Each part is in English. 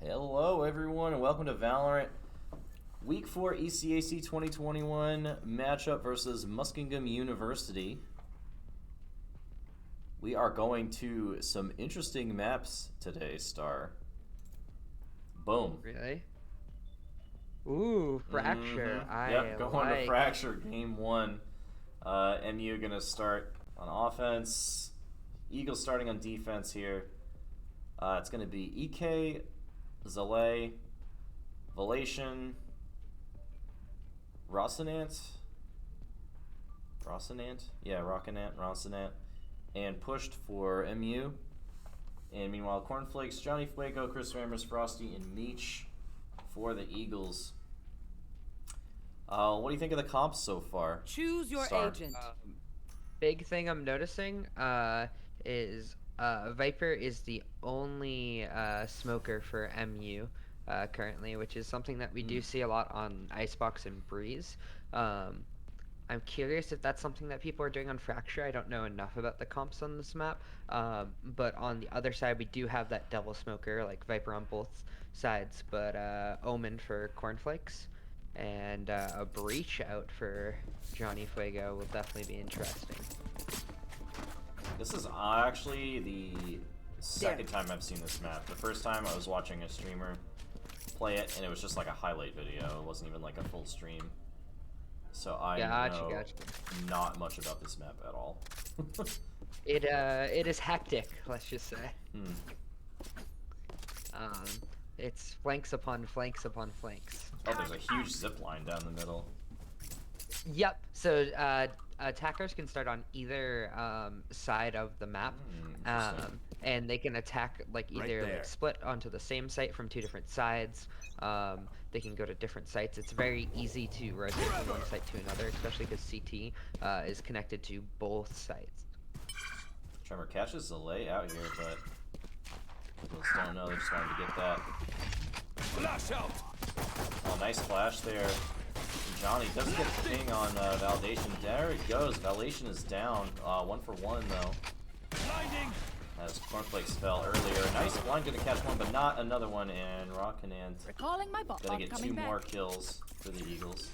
Hello everyone and welcome to Valorant Week 4 ECAC 2021 matchup versus Muskingum University. We are going to some interesting maps today, Star. Boom. Really? Ooh, Fracture. Yep, going to Fracture game 1. MU gonna start on offense. Eagles starting on defense here. It's gonna be EK, Zalay, Valation, Rocinant? Yeah, Rocinant, and pushed for MU. And meanwhile, Cornflakess, JohnnyFuego, chrisramrz, Frosty, and Meech for the Eagles. What do you think of the comps so far? Choose your Star? agent. Big thing I'm noticing is Viper is the only smoker for MU currently, which is something that we do see a lot on Icebox and Breeze. I'm curious if that's something that people are doing on Fracture. I don't know enough about the comps on this map, but on the other side we do have that double smoker, like Viper on both sides, but Omen for Cornflakess and a Breach out for JohnnyFuego will definitely be interesting. This is actually the second time I've seen this map. The first time I was watching a streamer play it, and it was just like a highlight video. It wasn't even like a full stream. So I know not much about this map at all. It is hectic, let's just say. It's flanks upon flanks upon flanks. Oh, there's a huge zip line down the middle. Yep. So attackers can start on either side of the map, and they can attack like either like split onto the same site from two different sides. They can go to different sites. It's very easy to rotate from one site to another, especially because CT is connected to both sites. Tremor catches Zalay out here, but people don't know. They're just wanting to get that. Flash out. Oh, nice flash there. Johnny does get the ping on Validation. There it goes. Validation is down. 1 for 1 though. Blinding. As Cornflakes fell earlier. Nice blind, gonna catch one, but not another one. And Rocinant Recalling my bot. gonna get 2 more kills for the Eagles.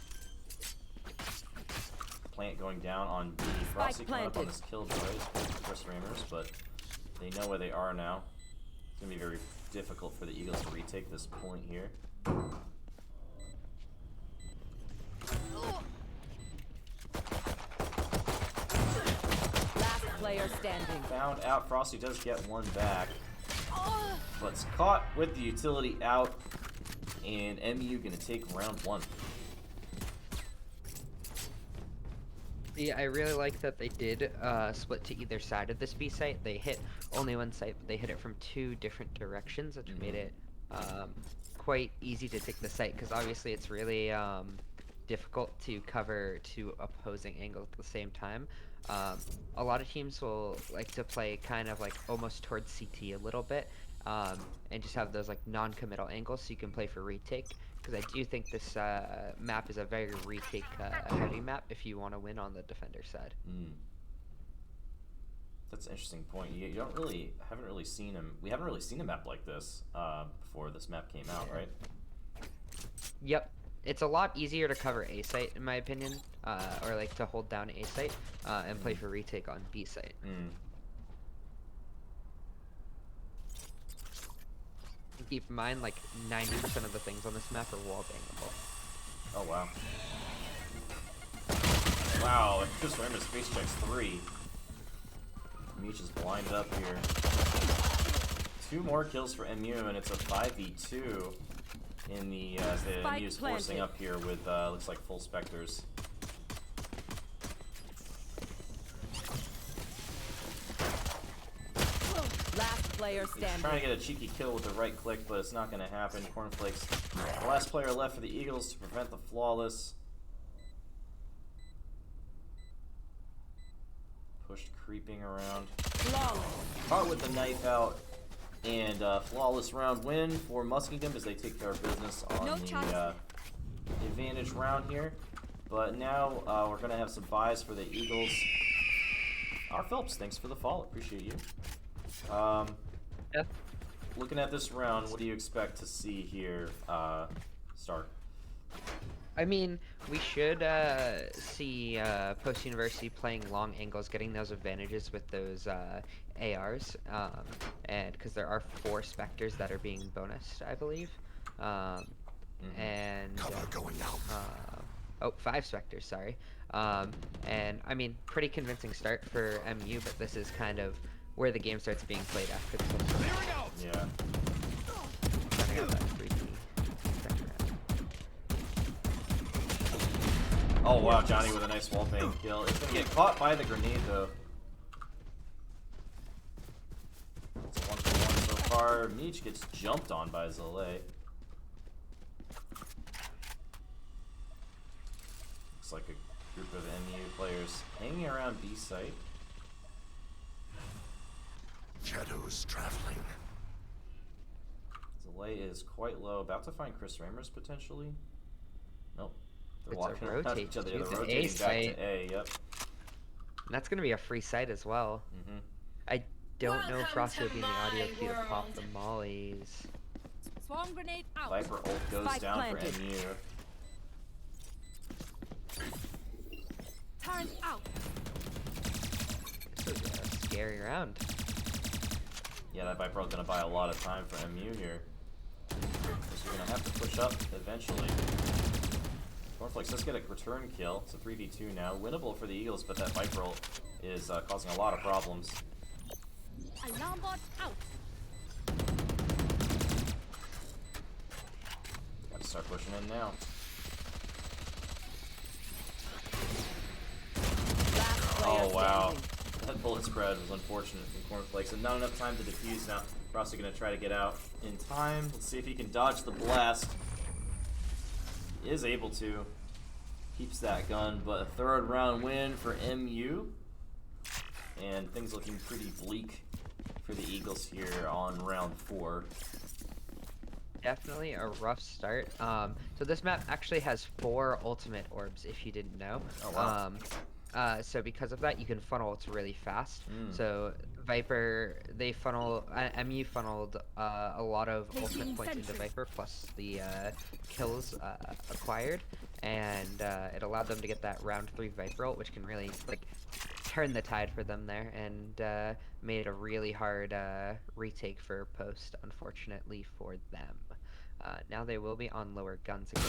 Plant going down on B. Frosty coming up on this killjoy for chrisramrz, but they know where they are now. It's gonna be very difficult for the Eagles to retake this point here. Last player standing. Found out. Frosty does get one back, but it's caught with the utility out, and MU gonna take round 1. Yeah, I really like that they did split to either side of this B site. They hit only one site, but they hit it from 2 different directions, which made it quite easy to take the site, because obviously it's really difficult to cover 2 opposing angles at the same time. A lot of teams will like to play kind of like almost towards CT a little bit, and just have those like non-committal angles so you can play for retake, because I do think this map is a very retake heavy map if you want to win on the defender side. That's an interesting point. You haven't really seen him. We haven't really seen a map like this before this map came out, right? Yep. It's a lot easier to cover A site, in my opinion, or like to hold down A site and play for retake on B site. Keep in mind, like 90% of the things on this map are wall bangable. Oh wow! Wow! chrisramrz face checks 3. Meech is blinded up here. 2 more kills for MU, and it's a 5v2. In the MU is forcing up here with looks like full specters. Last player standing. Trying to get a cheeky kill with the right click, but it's not going to happen. Cornflakes, the last player left for the Eagles to prevent the flawless. Pushed creeping around. Caught with the knife out. And flawless round win for Muskingum as they take care of business on the advantage round here. But now we're going to have some buys for the Eagles. Our Phelps, thanks for the follow. Appreciate you. Yeah. looking at this round, what do you expect to see here, Star? I mean, we should see Post University playing long angles, getting those advantages with those ARs, and because there are 4 Spectres that are being bonused, I believe, and Cover going out. oh, 5 Spectres, sorry, and I mean, pretty convincing start for MU, but this is kind of where the game starts being played after the first round. Clearing out. Yeah. Trying to get that 3D second round. Oh wow, Johnny with a nice wall bang kill. It's gonna get caught by the grenade though. It's 1 for 1 so far. Meech gets jumped on by Zalay. Looks like a group of MU players hanging around B site. Shadows traveling. Zalay is quite low, about to find chrisramrz potentially. Nope. They're It's a walking around rotate each other. to They're the A rotating back site. to A, yep. And that's gonna be a free site as well. I don't know if Frosty will be in the audio queue to pop the mollies. Swarm grenade out. Viper ult goes Spike down planted. for MU. Turn out. This was a scary round. Yeah, that Viper ult gonna buy a lot of time for MU here. So you're gonna have to push up eventually. Cornflakess does get a return kill. It's a 3v2 now. Winnable for the Eagles, but that Viper ult is causing a lot of problems. Alarm bot out. Gotta start pushing in now. Last player Oh wow. standing. That bullet spread was unfortunate from Cornflakes, and not enough time to defuse now. Frosty gonna try to get out in time. Let's see if he can dodge the blast. He is able to. Keeps that gun, but a 3rd round win for MU. And things looking pretty bleak for the Eagles here on round 4. Definitely a rough start. So this map actually has 4 ultimate orbs, if you didn't know. Oh, wow. So because of that, you can funnel ults really fast. So Viper, they funnel, MU funneled a lot of ultimate points into Viper, plus the kills acquired, and it allowed them to get that round 3 Viper ult, which can really like turn the tide for them there, and made it a really hard retake for Post, unfortunately for them. Now they will be on lower guns again.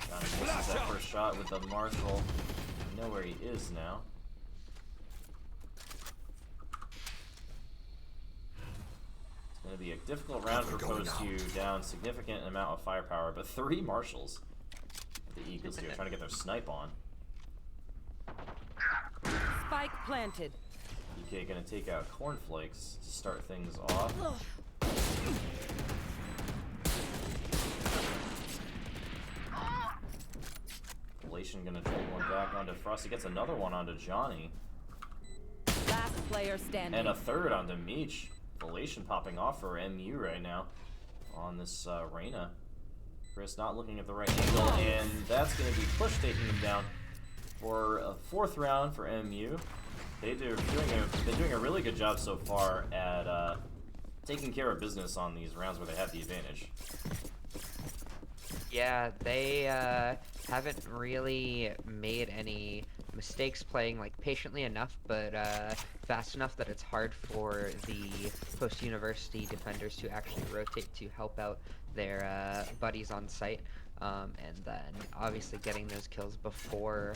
Johnny misses that first shot with the Marshall. You know where he is now. It's going to be a difficult round for Post U, down significant amount of firepower, but 3 Marshals. The Eagles here trying to get their snipe on. Spike planted. ECAC going to take out Cornflakes to start things off. Relation going to trade one back onto Frosty. Gets another one onto Johnny. Last player standing. And a 3rd onto Meech. Relation popping off for MU right now on this Reyna. Chris not looking at the right angle, and that's going to be push taking him down for a 4th round for MU. They've been doing a really good job so far at taking care of business on these rounds where they have the advantage. Yeah, they haven't really made any mistakes, playing like patiently enough, but fast enough that it's hard for the post-university defenders to actually rotate to help out their buddies on site, and then obviously getting those kills before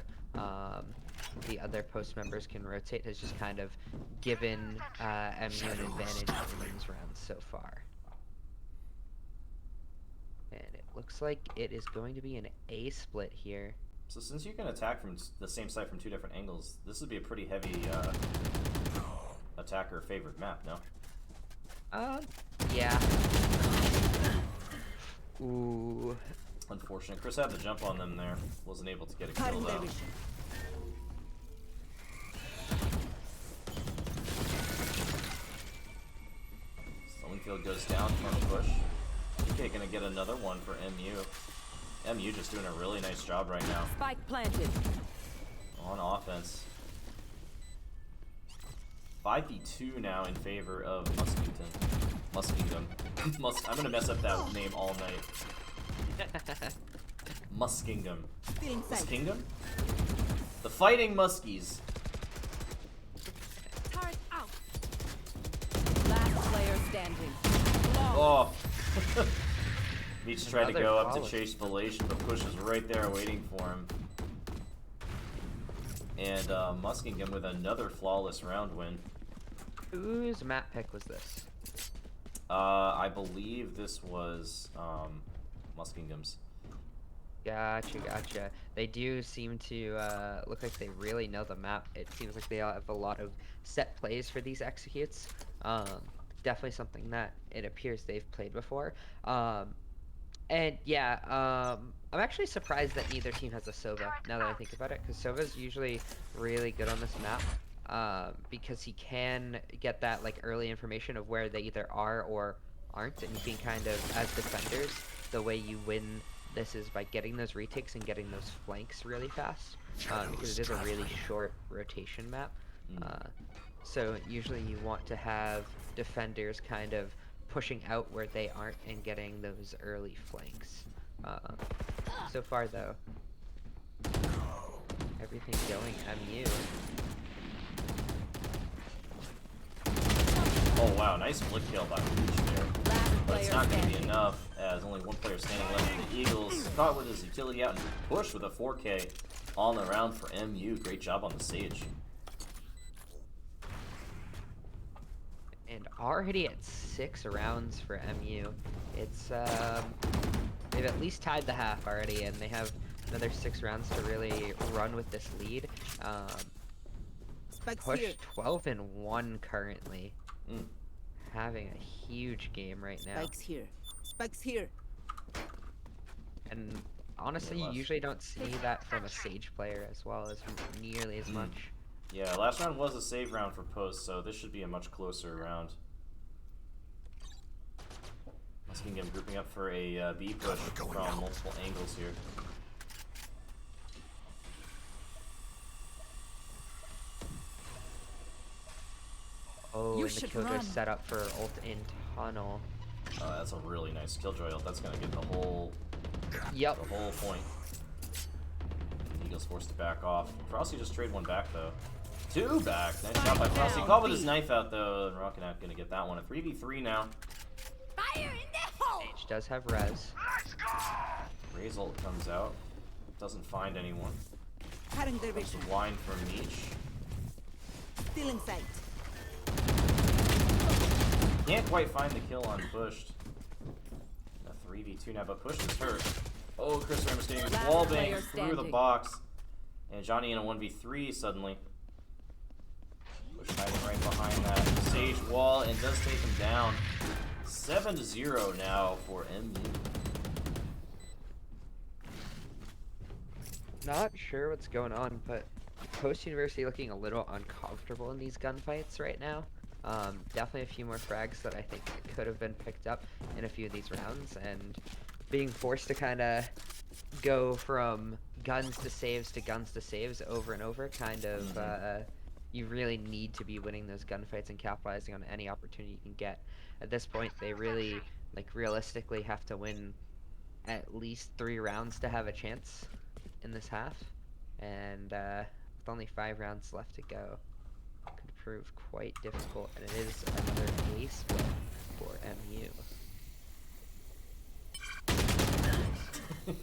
the other post members can rotate has just kind of given MU an advantage in these rounds so far. And it looks like it is going to be an A split here. So since you can attack from the same site from 2 different angles, this would be a pretty heavy attacker favored map, no? Yeah. Ooh. Unfortunate. Chris had the jump on them there. Wasn't able to get a kill though. Stonefield goes down from the push. EK gonna get another one for MU. MU just doing a really nice job right now Spike planted. on offense. 5v2 now in favor of Muskingum. I'm gonna mess up that name all night. Muskingum. Muskingum? The Fighting Muskies. Turret out. Last player standing. Oh. Meech tried to Another go up to flawless. chase Valation, but Push is right there waiting for him. And Muskingum with another flawless round win. Whose map pick was this? I believe this was Muskingum's. Gotcha. They do seem to look like they really know the map. It seems like they all have a lot of set plays for these executes. Definitely something that it appears they've played before. And yeah, I'm actually surprised that neither team has a Sova, now that I think about it, because Sova's usually really good on this map, because he can get that like early information of where they either are or aren't, and you can kind of, as defenders, the way you win this is by getting those retakes and getting those flanks really fast, because it is a really short rotation map. So usually you want to have defenders kind of pushing out where they aren't and getting those early flanks. So far though, everything going MU. Oh wow, nice flick kill by Meech there. But it's not going to be enough, as only one player standing left for the Eagles. Caught with his utility out and Push with a 4K on the round for MU. Great job on the Sage. And already at 6 rounds for MU. It's they've at least tied the half already, and they have another 6 rounds to really run with this lead. Push 12-1 currently. Having a huge game right now. Spikes here. And honestly, you usually don't see that from a Sage player as well as nearly as much. Yeah, last round was a save round for Post, so this should be a much closer round. Muskingum grouping up for a B push from multiple angles here. Oh, You and the should Killjoy run. set up for ult in tunnel. That's a really nice Killjoy ult. That's gonna get the whole point. Eagles forced to back off. Frosty just trade one back though. 2 back. Nice job by Frosty. Caught with his knife out though, and Rocket not gonna get that one. A 3v3 now. Fire in the hole. Sage does have res. Ray's ult comes out. Doesn't find anyone. Cutting their There's vision. a line from Meech. Still in sight. Can't quite find the kill on Pushed. A 3v2 now, but Pushed is hurt. Oh, chrisramrz getting his Last wall player bang through the standing. box. And Johnny in a 1v3 suddenly. Push hiding right behind that Sage wall and does take him down. 7-0 now for MU. Not sure what's going on, but Post University looking a little uncomfortable in these gunfights right now. Definitely a few more frags that I think could have been picked up in a few of these rounds, and being forced to kind of go from guns to saves over and over, kind of, you really need to be winning those gunfights and capitalizing on any opportunity you can get. At this point, they really, like, realistically have to win at least 3 rounds to have a chance in this half, and with only 5 rounds left to go, could prove quite difficult, and it is another ace win for MU.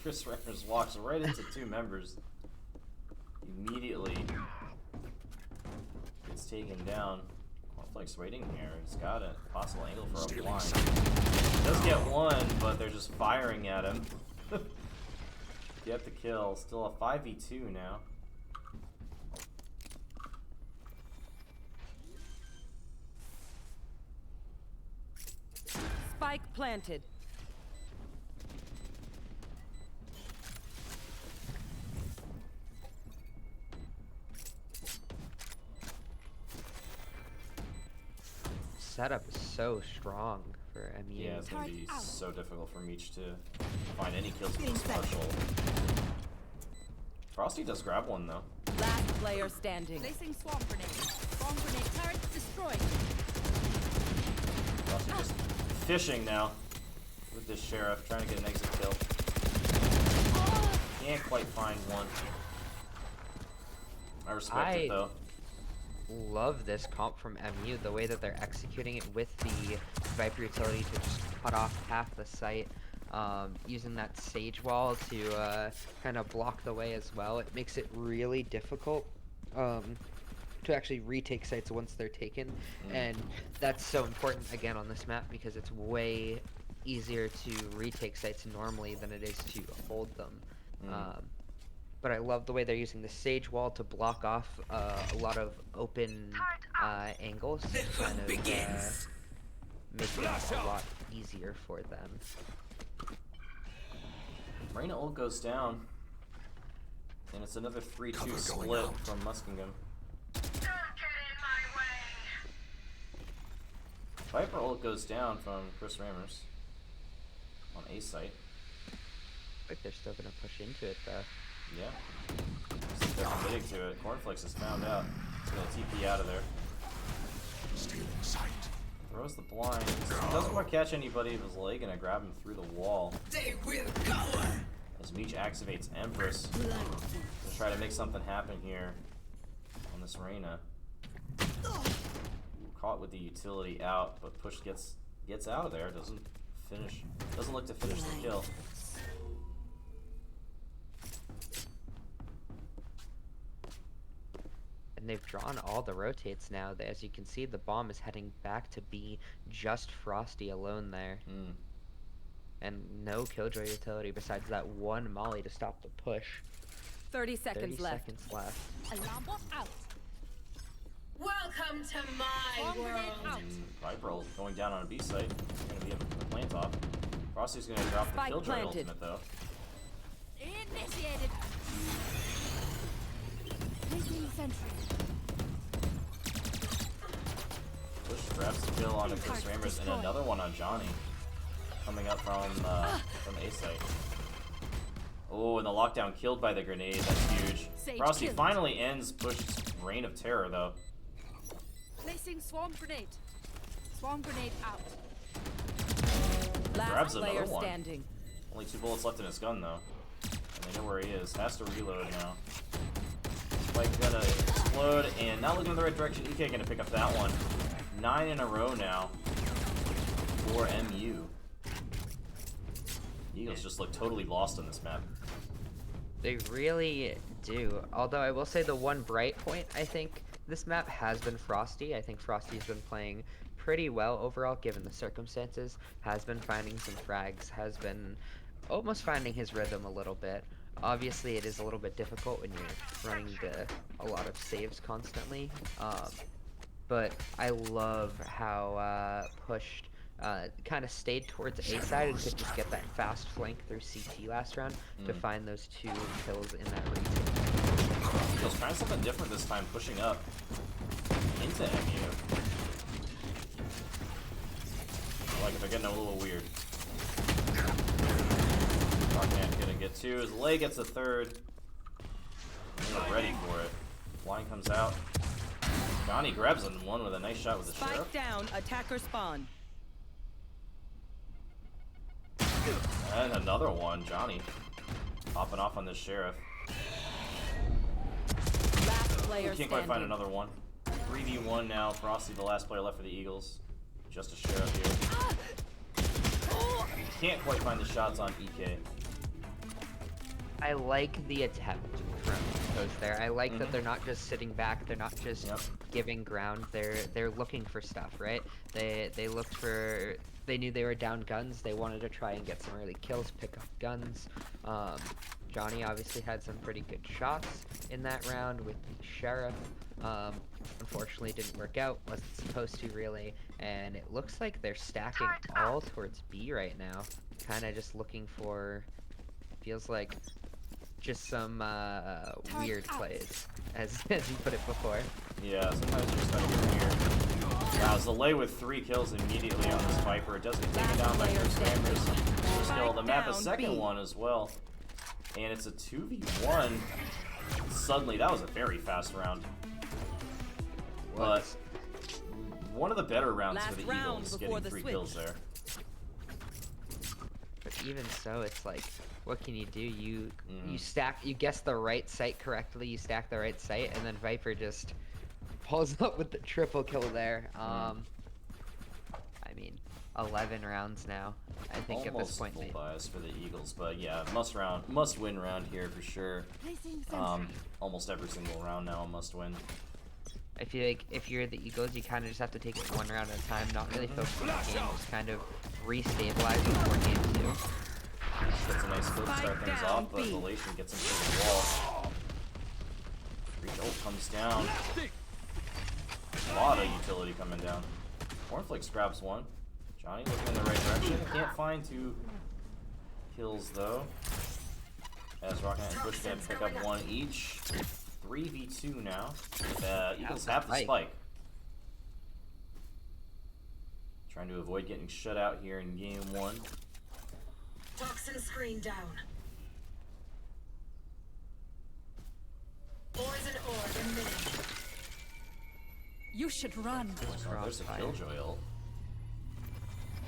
chrisramrz walks right into 2 members. Immediately gets taken down. Cornflakess waiting here. He's got a possible angle for a blind. Does get one, but they're just firing at him. Get the kill. Still a 5v2 now. Spike planted. Setup is so strong for MU. Yeah, it's gonna be Turret out. so difficult for Meech to find any kills with Feeling this safe. special. Frosty does grab one though. Last player standing. Placing swarm grenade. Swarm grenade turret destroyed. Also just fishing now with this sheriff, trying to get an exit kill. Can't quite find one. I respect it though. Love this comp from MU, the way that they're executing it with the Viper utility to just cut off half the site, using that sage wall to kind of block the way as well. It makes it really difficult to actually retake sites once they're taken, and that's so important again on this map because it's way easier to retake sites normally than it is to hold them. But I love the way they're using the sage wall to block off a lot of open angles, to kind of make it a lot easier for them. Marina ult goes down, and it's another 3-2 split from Muskingum. Viper ult goes down from chrisramrz on A site. Like they're still gonna push into it though. Yeah. They're committing to it. Cornflakess has found out. He's gonna TP out of there. Stealing sight. Throws the blind. Doesn't quite catch anybody of his leg, gonna grab him through the wall. They will go. As Meech activates Empress to try to make something happen here on this Reyna. Caught with the utility out, but push gets out of there. Doesn't look to finish the kill. And they've drawn all the rotates now. As you can see, the bomb is heading back to be just Frosty alone there. And no Killjoy utility besides that one molly to stop the push. 30 seconds 30 left. seconds left. Alarm bot out. Welcome to my Swarm grenade world. out. Viper ult going down on a B site. It's gonna be a plant off. Frosty's gonna drop the Spike Killjoy planted. ultimate though. Initiated. Placing sentry. Push grabs the kill on the chrisramrz and another one on Johnny. Coming up from A site. Oh, and the lockdown killed by the grenade. That's huge. Sage Frosty killed. finally ends Push's reign of terror though. Placing swarm grenade. Swarm grenade out. Last Grabs player another one. standing. Only 2 bullets left in his gun though. And they know where he is. Has to reload now. Spike gonna explode and not looking in the right direction. ECAC gonna pick up that one. 9 in a row now for MU. Eagles just look totally lost on this map. They really do. Although I will say the one bright point, I think this map has been Frosty. I think Frosty's been playing pretty well overall given the circumstances. Has been finding some frags. Has been almost finding his rhythm a little bit. Obviously it is a little bit difficult when you're running a lot of saves constantly. But I love how pushed kind of stayed towards A side and could just get that fast flank through CT last round to find those 2 kills in that retake. Eagles trying something different this time, pushing up into MU. I like it, they're getting a little weird. Rockman gonna get 2. His leg gets a 3rd. They're ready for it. Line comes out. Johnny grabs one with a nice shot with the sheriff. Spike down. Attacker spawn. And another one, Johnny. Popping off on this sheriff. Last player Can't quite standing. find another one. 3v1 now. Frosty, the last player left for the Eagles. Just a sheriff here. Can't quite find the shots on EK. I like the attempt from Coach there. I like that they're not just sitting back. They're not just giving ground. They're looking for stuff, right? They looked for. They knew they were down guns. They wanted to try and get some early kills, pick up guns. Johnny obviously had some pretty good shots in that round with the sheriff. Unfortunately, didn't work out. Wasn't supposed to really. And it looks like they're stacking all towards B right now. Kind of just looking for. Feels like just some weird plays, as you put it before. Yeah, sometimes you just gotta get weird. Wow, Zalay with 3 kills immediately on this Viper. It doesn't get taken down by chrisramrz. First kill of the map, a second one as well. And it's a 2v1. Suddenly, that was a very fast round. But one of the better rounds Last for the round Eagles, before getting the 3 switch. kills there. But even so, it's like, what can you do? You stack, you guess the right site correctly, you stack the right site, and then Viper just pulls up with the triple kill there. I mean, 11 rounds now. I think at this point, full bias for the Eagles, but yeah, must win round here for sure. Placing sentry. Almost every single round now, a must win. I feel like if you're the Eagles, you kind of just have to take it one round at a time, not really focus on the game, just kind of re-stabilize before game 2. Gets a nice kill to start things off, but Relation gets him through the wall. Reach ult comes down. A lot of utility coming down. Cornflakess grabs one. Johnny looking in the right direction. Can't find 2 kills though. As Rocket and Push gonna pick up 1 each. 3v2 now. Eagles have the spike. Trying to avoid getting shut out here in game 1. Toxin screen down. Poison orb emitting. You should run. Oh, there's a Killjoy ult.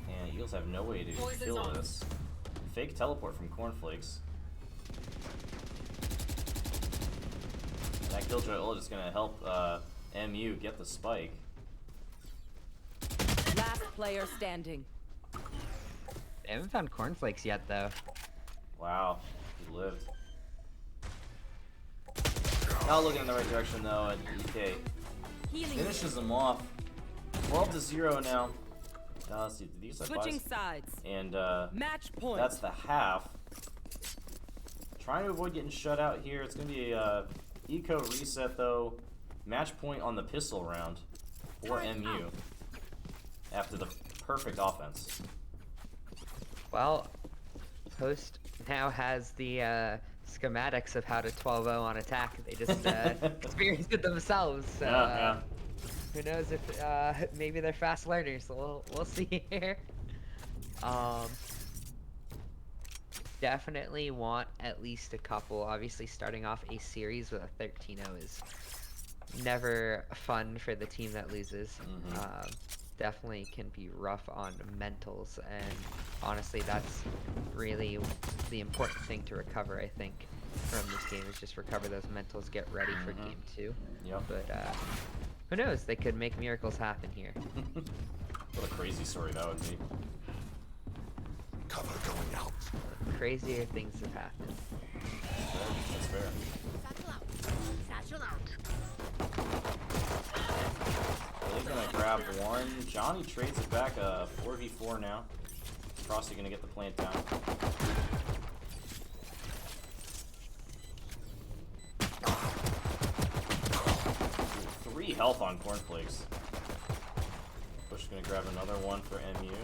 And Eagles have no way to kill this. Fake teleport from Cornflakes. That Killjoy ult is gonna help MU get the spike. Last player standing. They haven't found Cornflakes yet, though. Wow, he lived. Not looking in the right direction though, and EK finishes him off. 12-0 now. Let's see, these are Switching buys. sides. And Match point. that's the half. Trying to avoid getting shut out here. It's gonna be a eco reset though. Match point on the pistol round for MU after the perfect offense. Well, Post now has the schematics of how to 12-0 on attack. They just experienced it themselves. So, Yeah. who knows if maybe they're fast learners. So we'll see here. Definitely want at least a couple. Obviously, starting off a series with a 13-0 is never fun for the team that loses. Definitely can be rough on mentals, and honestly, that's really the important thing to recover, I think, from this game, is just recover those mentals, get ready for game 2. Yep. But who knows? They could make miracles happen here. What a crazy story that would be. Cover going out. Crazier things have happened. That's fair. Satchel out. They're gonna grab 1. Johnny trades it back, 4v4 now. Frosty gonna get the plant down. Ooh, 3 health on Cornflakes. Push gonna grab another one for MU.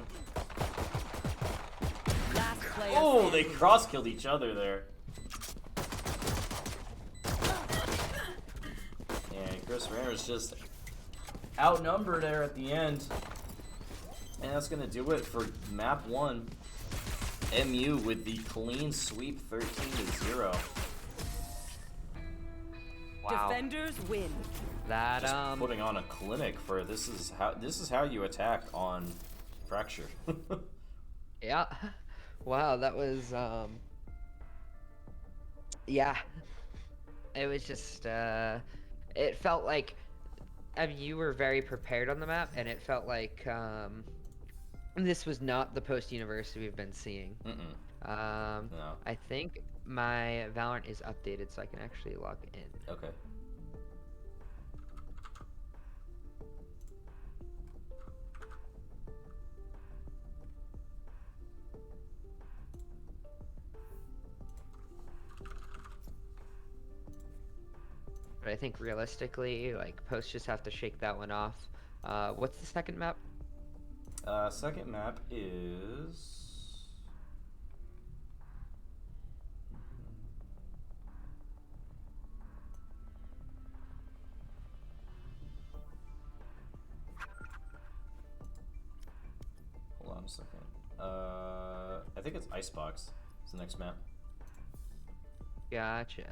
Last player Oh, they standing. cross-killed each other there. And chrisramrz just outnumbered there at the end. And that's gonna do it for map 1. MU with the clean sweep 13-0. Wow. Defenders win. That Just putting on a clinic for this is how you attack on Fracture. yeah. Wow, that was yeah. It was just it felt like, I mean, you were very prepared on the map, and it felt like this was not the post-university we've been seeing. No. I think my Valorant is updated, so I can actually log in. Okay. But I think realistically, like, Post just have to shake that one off. What's the second map? Second map is... Hold on a second. I think it's Icebox. It's the next map. Gotcha.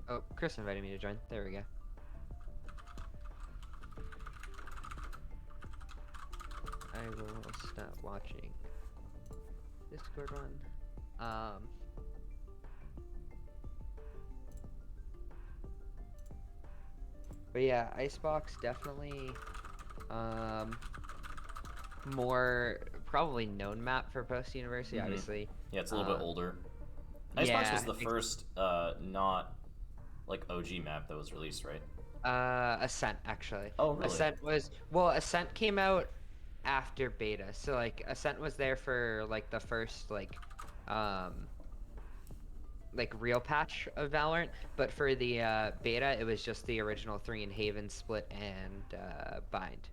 Oh, Chris invited me to join. There we go. I will stop watching Discord one. But yeah, Icebox definitely more probably known map for post university, obviously. Yeah, it's a little bit older. Icebox was the first not like OG map that was released, right? Ascent actually. Oh, really? Ascent came out after beta, so like Ascent was there for like the first like real patch of Valorant, but for the beta it was just the original 3 in Haven, Split, and Bind.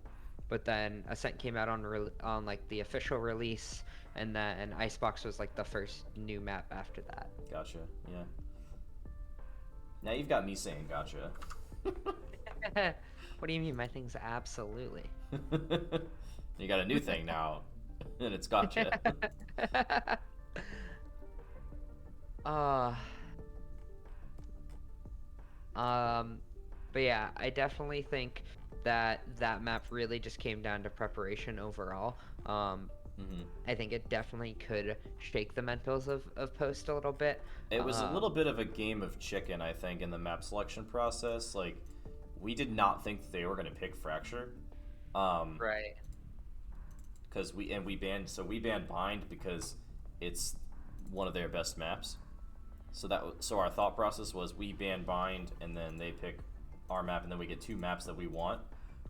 But then Ascent came out on like the official release, and then Icebox was like the first new map after that. Gotcha. Yeah. Now you've got me saying gotcha. What do you mean? My thing's absolutely. You got a new thing now, and it's gotcha. But yeah, I definitely think that map really just came down to preparation overall. I think it definitely could shake the mentals of Post a little bit. It was a little bit of a game of chicken, I think, in the map selection process. Like, we did not think that they were going to pick Fracture. Right. Because we banned Bind because it's one of their best maps. So our thought process was we ban Bind and then they pick our map and then we get 2 maps that we want.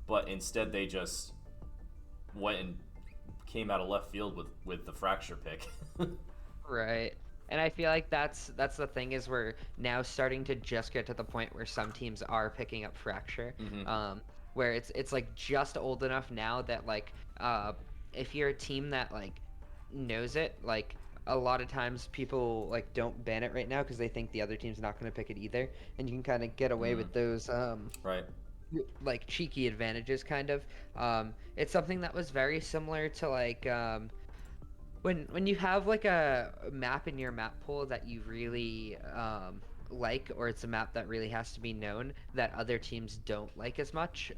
But instead they just went and came out of left field with the Fracture pick. Right. And I feel like that's the thing, is we're now starting to just get to the point where some teams are picking up Fracture. Where it's like just old enough now that like if you're a team that like knows it, like a lot of times people like don't ban it right now because they think the other team's not going to pick it either, and you can kind of get away with those right, like cheeky advantages kind of. It's something that was very similar to like when you have like a map in your map pool that you really like, or it's a map that really has to be known that other teams don't like as much,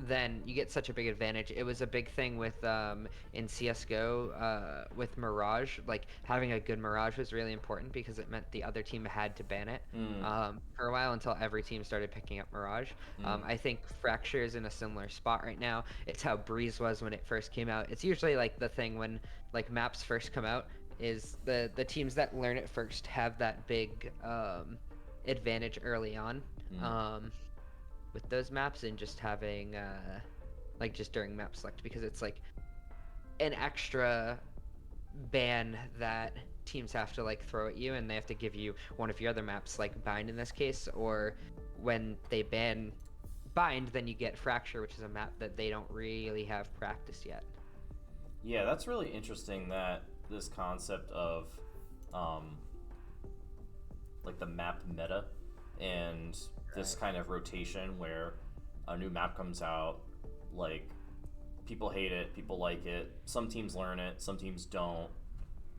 then you get such a big advantage. It was a big thing with in CSGO with Mirage. Like having a good Mirage was really important because it meant the other team had to ban it for a while until every team started picking up Mirage. I think Fracture is in a similar spot right now. It's how Breeze was when it first came out. It's usually like the thing when like maps first come out is the teams that learn it first have that big advantage early on. With those maps, and just having like just during map select, because it's like an extra ban that teams have to like throw at you, and they have to give you one of your other maps, like Bind in this case, or when they ban Bind then you get Fracture, which is a map that they don't really have practiced yet. Yeah, that's really interesting, that this concept of like the map meta and this kind of rotation where a new map comes out, like people hate it, people like it, some teams learn it, some teams don't,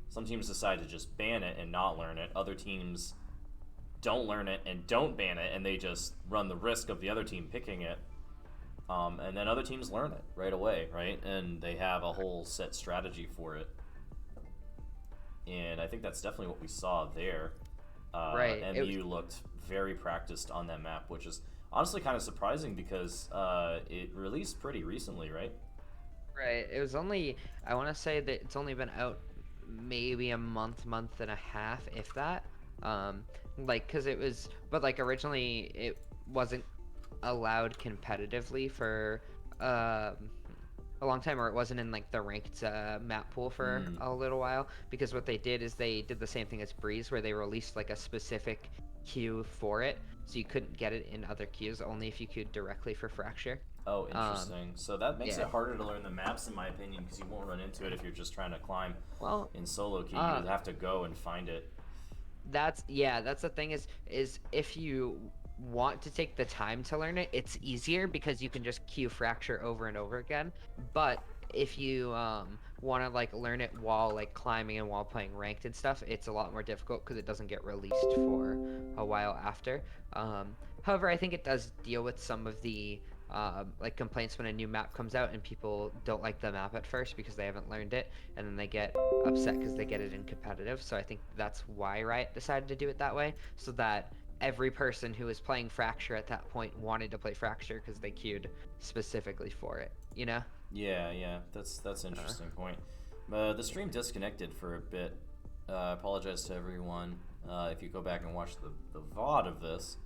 some teams decide to just ban it and not learn it, other teams don't learn it and don't ban it, and they just run the risk of the other team picking it, and then other teams learn it right away, right, and they have a whole set strategy for it. And I think that's definitely what we saw there. Right. MU looked very practiced on that map, which is honestly kind of surprising because it released pretty recently, right? Right. It was only, I want to say that it's only been out maybe a month and a half, if that. Like, because it was, but like originally it wasn't allowed competitively for a long time, or it wasn't in like the ranked map pool for a little while, because what they did is they did the same thing as Breeze, where they released like a specific queue for it, so you couldn't get it in other queues, only if you queued directly for Fracture. Oh, interesting. So that makes yeah. it harder to learn the maps, in my opinion, because you won't run into it if you're just trying to climb in solo queue. You have to go and find it. That's the thing, is if you want to take the time to learn it, it's easier because you can just queue Fracture over and over again. But if you want to like learn it while like climbing and while playing ranked and stuff, it's a lot more difficult because it doesn't get released for a while after. However, I think it does deal with some of the like complaints when a new map comes out and people don't like the map at first because they haven't learned it, and then they get upset because they get it in competitive. So I think that's why Riot decided to do it that way, so that every person who was playing Fracture at that point wanted to play Fracture because they queued specifically for it, you know? Yeah, that's an interesting point. The stream disconnected for a bit. Apologize to everyone. If you go back and watch the VOD of this,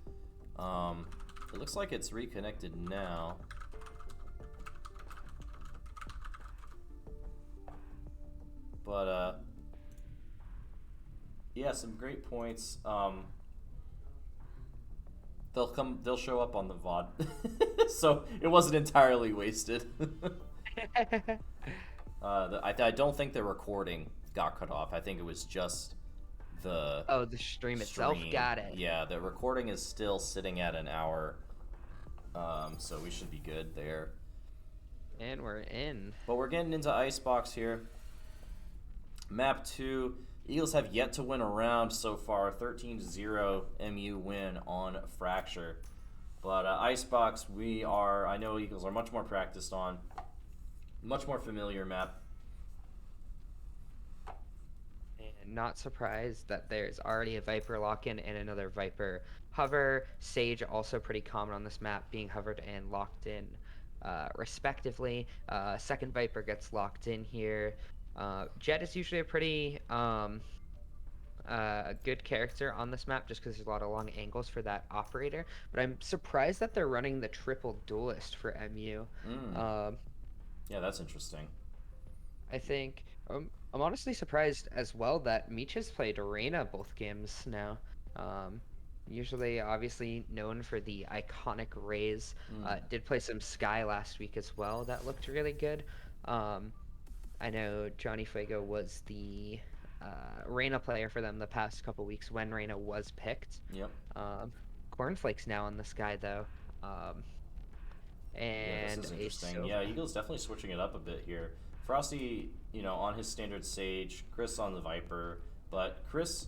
it looks like it's reconnected now. But yeah, some great points. They'll show up on the VOD. So it wasn't entirely wasted. I don't think the recording got cut off. I think it was just the the stream itself. Got it. Yeah, the recording is still sitting at an hour. So we should be good there. And we're in. But we're getting into Icebox here. Map 2. Eagles have yet to win a round so far. 13-0 MU win on Fracture. But Icebox, I know Eagles are much more practiced on. Much more familiar map. And not surprised that there's already a Viper lock-in and another Viper hover. Sage also pretty common on this map, being hovered and locked in respectively. Second Viper gets locked in here. Jet is usually a pretty good character on this map just because there's a lot of long angles for that operator. But I'm surprised that they're running the triple duelist for MU. Yeah, that's interesting. I think I'm honestly surprised as well that Meech has played Arena both games now. Usually, obviously known for the iconic Rays. Did play some Sky last week as well. That looked really good. I know JohnnyFuego was the Reyna player for them the past couple weeks when Reyna was picked. Yep. Cornflakess now on the Sky though. Yeah, this is interesting. Yeah, Eagles definitely switching it up a bit here. Frosty, on his standard Sage, Chris on the Viper, but Chris,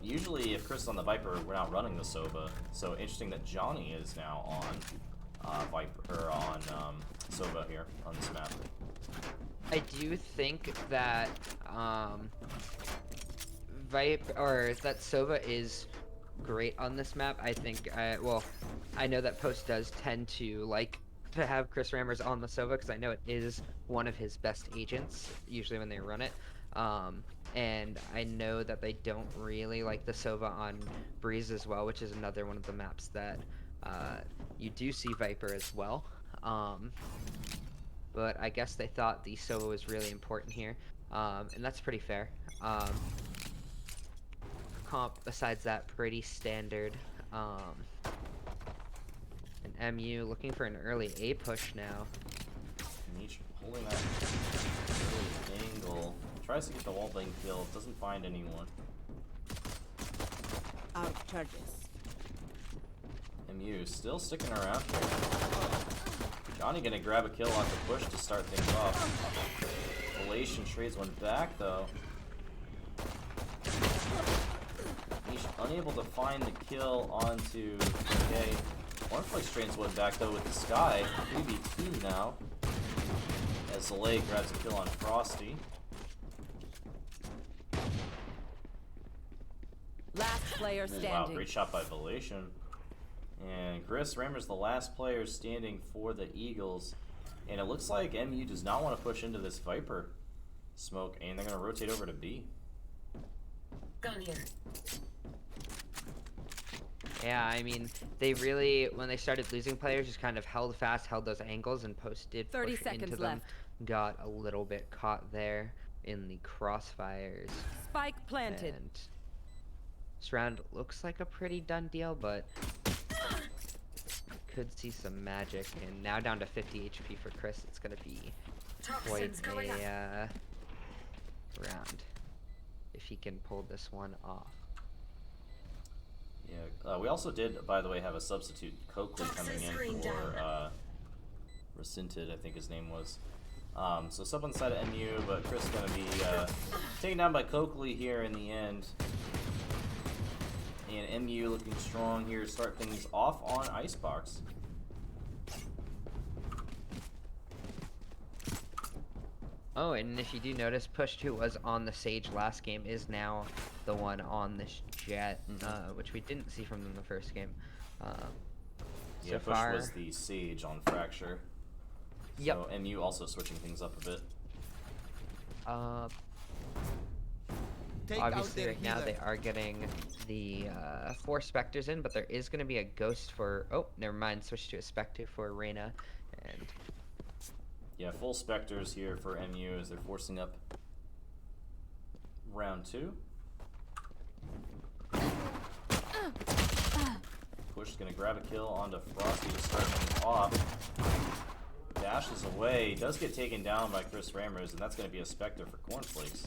usually if Chris is on the Viper, we're not running the Sova. So interesting that Johnny is now on Viper or on Sova here on this map. I do think that that Sova is great on this map. I think I know that Post does tend to like to have chrisramrz on the Sova because I know it is one of his best agents usually when they run it. And I know that they don't really like the Sova on Breeze as well, which is another one of the maps that you do see Viper as well. But I guess they thought the Sova was really important here, and that's pretty fair. Comp, besides that, pretty standard. And MU looking for an early A push now. Meech holding that early angle. Tries to get the wall bang kill, doesn't find anyone. Out of charges. MU still sticking around here. Johnny gonna grab a kill on the push to start things off. Elation trades one back though. He's unable to find the kill onto okay. Cornflakess trains one back though with the Sky. 3v2 now. As Soleil grabs a kill on Frosty. Last player standing. Wow, great shot by Valation. And chrisramrz the last player standing for the Eagles. And it looks like MU does not want to push into this Viper smoke, and they're going to rotate over to B. Gun here. Yeah, I mean, they really, when they started losing players, just kind of held fast, held those angles, and Post did 30 push seconds into them. left. Got a little bit caught there in the crossfires. Spike planted. And this round looks like a pretty done deal, but could see some magic. And now down to 50 HP for Chris. It's going to be quite Toxins going up. a round if he can pull this one off. Yeah, we also did, by the way, have a substitute Coakley coming in for Resented, I think his name was. So sub on the side of MU, but Chris is going to be taken down by Coakley here in the end. And MU looking strong here to start things off on Icebox. Oh, and if you do notice, Push, who was on the Sage last game, is now the one on this Jet, which we didn't see from them the first game. Yeah, So Push far, was the Sage on Fracture. Yep. So MU also switching things up a bit. obviously right now they are getting the 4 Spectres in, but there is going to be a Ghost for... Oh, never mind, switch to a Spectre for Reyna. And yeah, full Spectres here for MU as they're forcing up round 2. Push is going to grab a kill onto Frosty to start things off. Dashes away, does get taken down by chrisramrz, and that's going to be a Spectre for Cornflakess.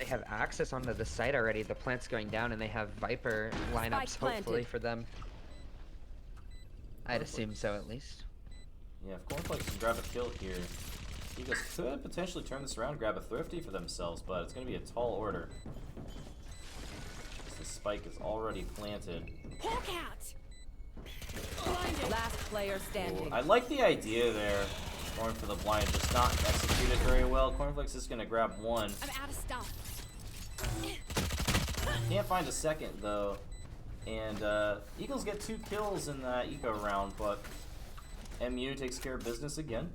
they have access onto the site already. The plant's going down, and they have Viper lineups hopefully for them. I'd assume so, at least. Yeah, if Cornflakes can grab a kill here, Eagles could potentially turn this around and grab a Thrifty for themselves, but it's going to be a tall order. The spike is already planted. Hawk out! Last player standing. I like the idea there, going for the blind, just not executed very well. Cornflakes is going to grab one. I'm out of stuff. Can't find a second, though. And Eagles get 2 kills in that eco round, but MU takes care of business again.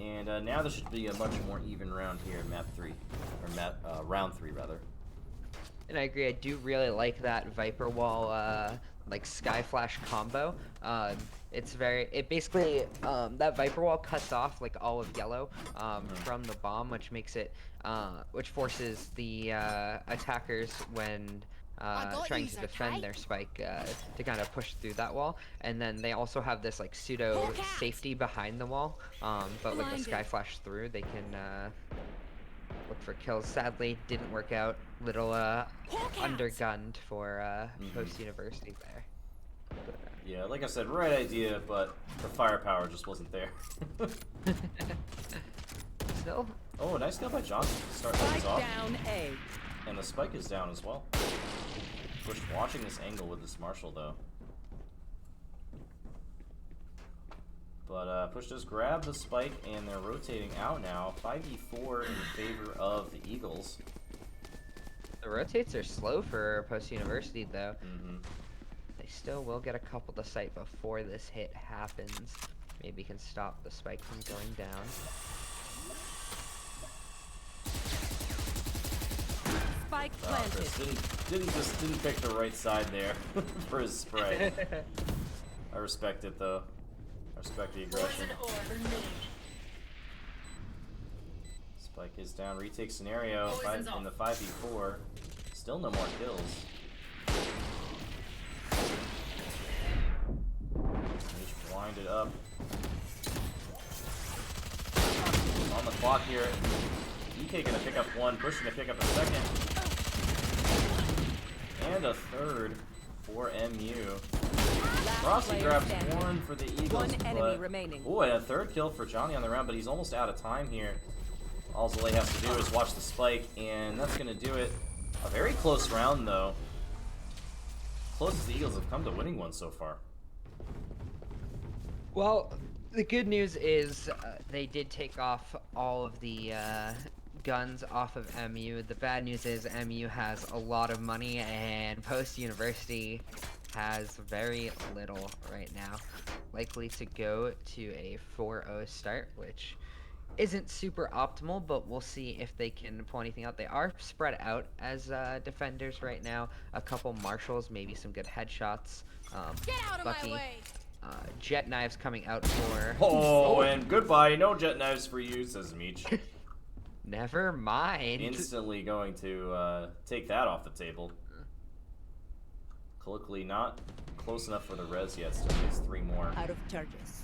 And now this should be a much more even round here in map 3. Or round 3, rather. And I agree, I do really like that Viper Wall, like Sky Flash combo. It's very, it basically, that Viper Wall cuts off like all of yellow from the bomb, which makes it, which forces the attackers when trying to defend their spike to kind of push through that wall. And then they also have this like pseudo safety behind the wall, but with the Sky Flash through, they can look for kills. Sadly, didn't work out. Little undergunned for Post University there. But, yeah, like I said, right idea, but the firepower just wasn't there. still, Oh, nice kill by Johnson to start things Spike off. down A. And the spike is down as well. Push watching this angle with this Marshall, though. But Push does grab the spike, and they're rotating out now. 5v4 in favor of the Eagles. the rotates are slow for Post University though. Mm-hmm. They still will get a couple to sight before this hit happens. Maybe can stop the spike from going down. Spike Chris planted. didn't pick the right side there for his spray. I respect it though. I respect the aggression. Spike is down, retake scenario in the 5v4. Still no more kills. Meech blinded up. On the clock here. EK gonna pick up one, pushing to pick up a second. And a third for MU. Frosty grabs one for the Eagles. One enemy remaining. Oh, and a third kill for Johnny on the round, but he's almost out of time here. All Zalay has to do is watch the spike, and that's going to do it. A very close round, though. Closest the Eagles have come to winning one so far. Well, the good news is they did take off all of the guns off of MU. The bad news is MU has a lot of money and Post University has very little right now. Likely to go to a 4-0 start, which isn't super optimal, but we'll see if they can pull anything out. They are spread out as defenders right now. A couple marshals, maybe some good headshots. Get out of Bucky, my way! jet knives coming out for... Oh, and goodbye. No jet knives for you, says Meech. Never mind. Instantly going to take that off the table. Colloquially not close enough for the res yet. Still needs 3 more. Out of charges.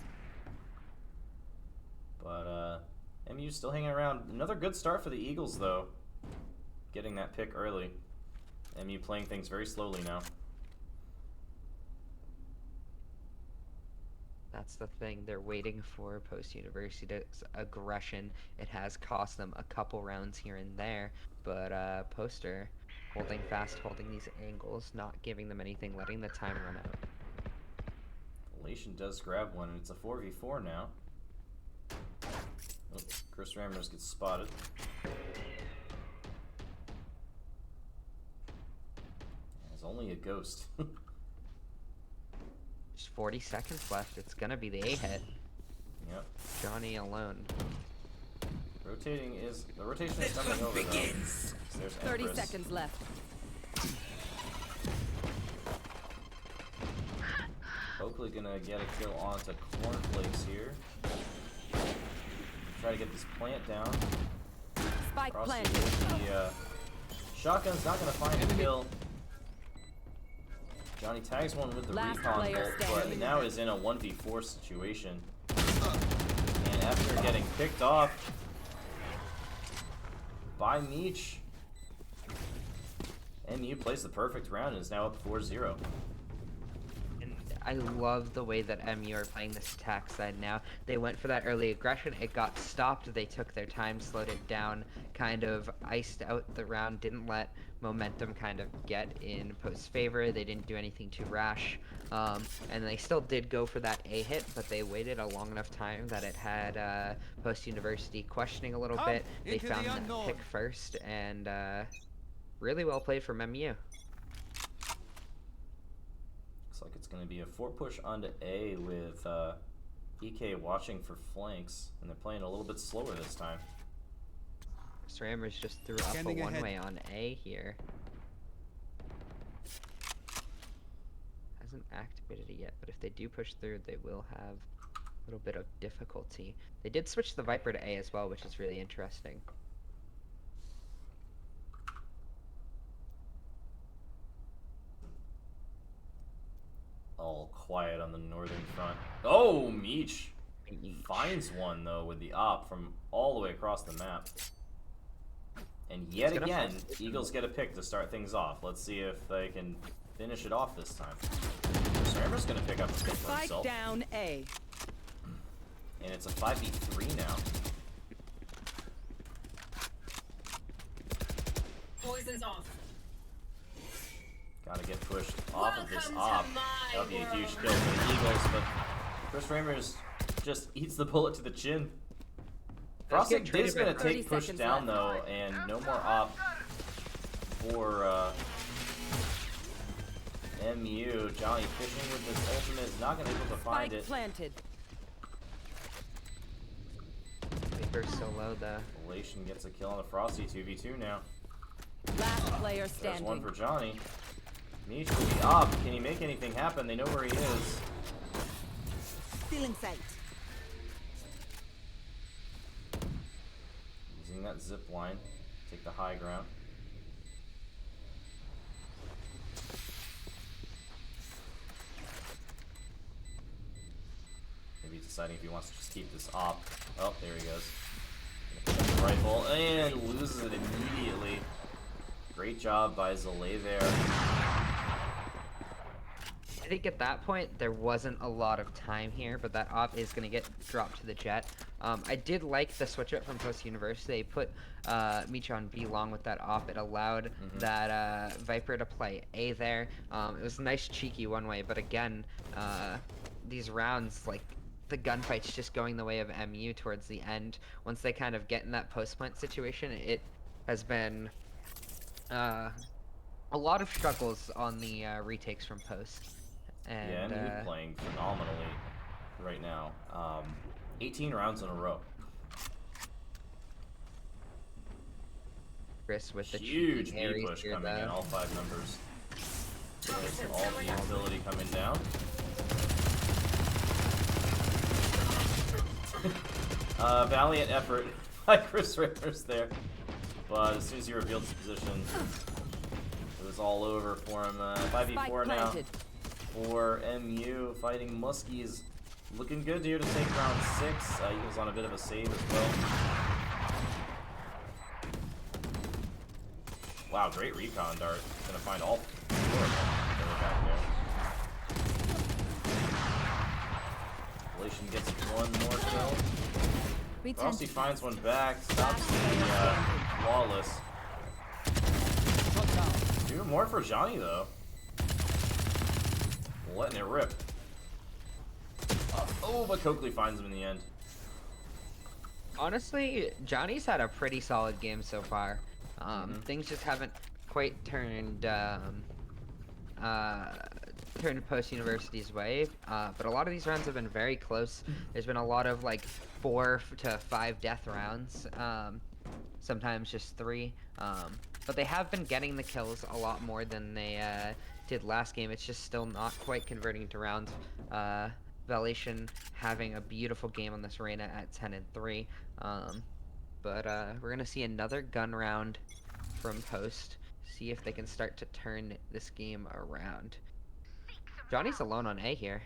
But MU's still hanging around. Another good start for the Eagles, though. Getting that pick early. MU playing things very slowly now. That's the thing. They're waiting for post-university's aggression. It has cost them a couple rounds here and there, but Poster holding fast, holding these angles, not giving them anything, letting the time run out. Elation does grab one, and it's a 4v4 now. Oh, chrisramrz gets spotted. There's only a ghost. Just 40 seconds left. It's gonna be the A hit. Yep. Johnny alone. The rotation is coming over though. Begins. So there's 30 Empress. seconds left. Hopefully gonna get a kill onto Cornflakess here. Try to get this plant down. Spike Across planted. the shotgun's not gonna find a kill. Johnny tags one with the Last recon player bolt, but standing. now is in a 1v4 situation. And after getting picked off by Meech, MU plays the perfect round and is now up 4-0. And I love the way that MU are playing this attack side now. They went for that early aggression. It got stopped. They took their time, slowed it down, kind of iced out the round, didn't let momentum kind of get in Post's favor. They didn't do anything too rash. And they still did go for that A hit, but they waited a long enough time that it had Post University questioning a little bit. They found that pick first, and really well played from MU. Looks like it's going to be a 4-push onto A with EK watching for flanks, and they're playing a little bit slower this time. chrisramrz just threw up a Scanning ahead. one-way on A here. Hasn't activated it yet, but if they do push through, they will have a little bit of difficulty. They did switch the Viper to A as well, which is really interesting. All quiet on the northern front. Oh, Meech Meech. finds one though with the op from all the way across the map. And yet He's gonna again, find it. Eagles get a pick to start things off. Let's see if they can finish it off this time. chrisramrz gonna pick up a pick for Spike himself. down A. And it's a 5v3 now. Poison's off. Gotta get pushed off of this Welcome to op. my That'll be a huge world. kill for the Eagles, but chrisramrz just eats the bullet to the chin. Let's get Frosting traded is gonna back. 30 take push seconds down left. though, and no more op for MU. Johnny fishing with his ultimate is not gonna be able to find Spike it. planted. Viper's so low though. Elation gets a kill on the Frosty 2v2 now. Last player There's one standing. for Johnny. Meech with the op. Can he make anything happen? They know where he is. Still in sight. Using that zip line. Take the high ground. Maybe he's deciding if he wants to just keep this op. Oh, there he goes. Gonna pick up the rifle and loses it immediately. Great job by Zalay there. I think at that point there wasn't a lot of time here, but that op is going to get dropped to the jet. I did like the switch up from Post University. They put Meech on B long with that op. It allowed that Viper to play A there. It was a nice cheeky one way, but again, these rounds, like the gunfight's just going the way of MU towards the end. Once they kind of get in that post plant situation, it has been a lot of struggles on the retakes from post. And, Yeah, MU playing phenomenally right now. 18 rounds in a row. Chris with the Huge cheeky B carries push here, coming in, though. all 5 members. With all the utility coming down. Valiant effort by chrisramrz there. But as soon as he revealed his position, it was all over for him. 5v4 Spike now planted. for MU. Fighting Muskies. Looking good here to take round 6. Eagles on a bit of a save as well. Wow, great recon dart. Gonna find all 4 of them. They're back there. Relation gets one more kill. Return Frosty to finds one back, stops the flawless. Two more for Johnny though. Letting it rip. Oh, but Coakley finds him in the end. Honestly, Johnny's had a pretty solid game so far. Things just haven't quite turned Post University's way, but a lot of these rounds have been very close. There's been a lot of like 4 to 5 death rounds, sometimes just 3, but they have been getting the kills a lot more than they did last game. It's just still not quite converting to rounds. Valation having a beautiful game on this arena at 10-3, but we're gonna see another gun round from Post. See if they can start to turn this game around. Johnny's alone on A here.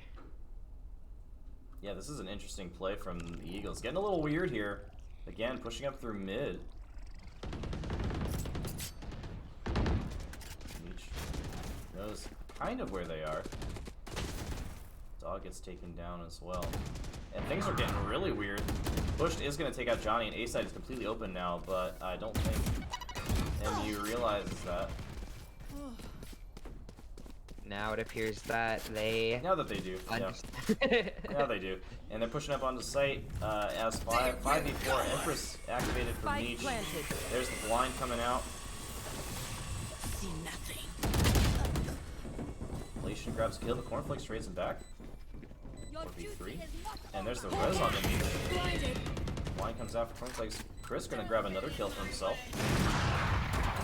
Yeah, this is an interesting play from the Eagles. Getting a little weird here. Again, pushing up through mid. Meech knows kind of where they are. Dog gets taken down as well. And things are getting really weird. Pushed is going to take out Johnny, and A side is completely open now, but I don't think MU realizes that. Now it appears that they... Now that they do, yeah. Now they do. And they're pushing up onto site as 5v4 Empress activated for Spike Meech. planted. There's the blind coming out. See nothing. Relation grabs kill, the Cornflakess trades him back. Your 4v3. duty is not And there's the over. res on him. Blinded. Blind comes out for Cornflakes. Chris gonna grab another kill for himself.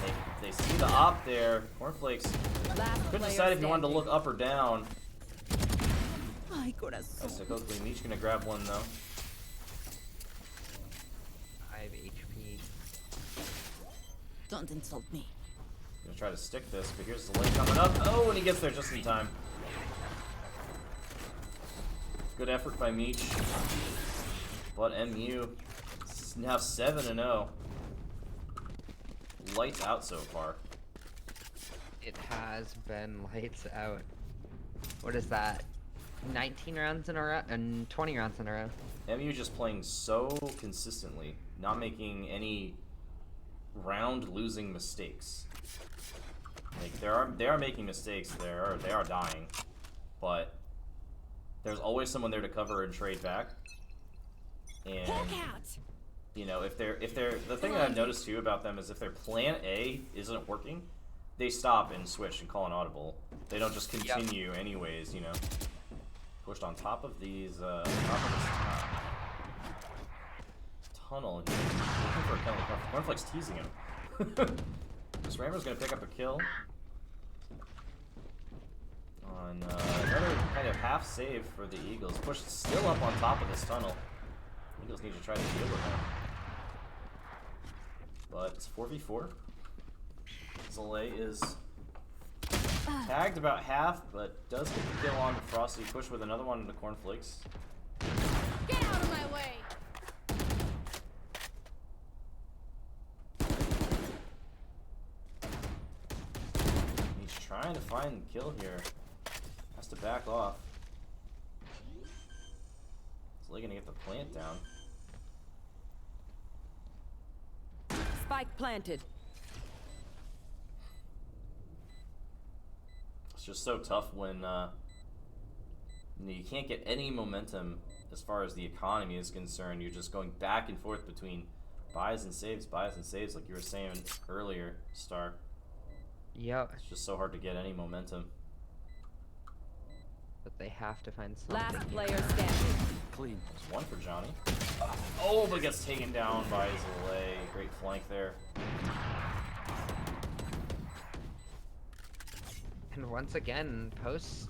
And they see the op there. Cornflakes Last couldn't player decide if he wanted to standing. look up or down. Ay, corazón. That's Coakley. Meech gonna grab one though. 5 HP. Don't insult me. Gonna try to stick this, but here's the lane coming up. Oh, and he gets there just in time. Good effort by Meech. But MU is now 7-0. Lights out so far. It has been lights out. What is that? 19 rounds in a row? And 20 rounds in a row. MU just playing so consistently, not making any round losing mistakes. Like they are making mistakes. They are dying, but there's always someone there to cover and trade back. And Hawk out. you know, if they're the thing that I've noticed too about them is if their plan A isn't working, they stop and switch and call an audible. They don't just continue anyways, you know. Pushed on top of these top of this tunnel here. Looking for a kill. Cornflakes teasing him. chrisramrz gonna pick up a kill. On another kind of half save for the Eagles. Pushed still up on top of this tunnel. Eagles need to try to deal with him. But it's 4v4. Zalay is tagged about half, but does get the kill on Frosty. Push with another one into Cornflakes. Get out of my way. He's trying to find the kill here. Has to back off. Zalay gonna get the plant down. Spike planted. It's just so tough when you can't get any momentum as far as the economy is concerned. You're just going back and forth between buys and saves, like you were saying earlier, Star. Yep. It's just so hard to get any momentum. But they have to find something. Last player standing. Clean. There's one for Johnny. Oh, but gets taken down by Zalay. Great flank there. And once again, Post,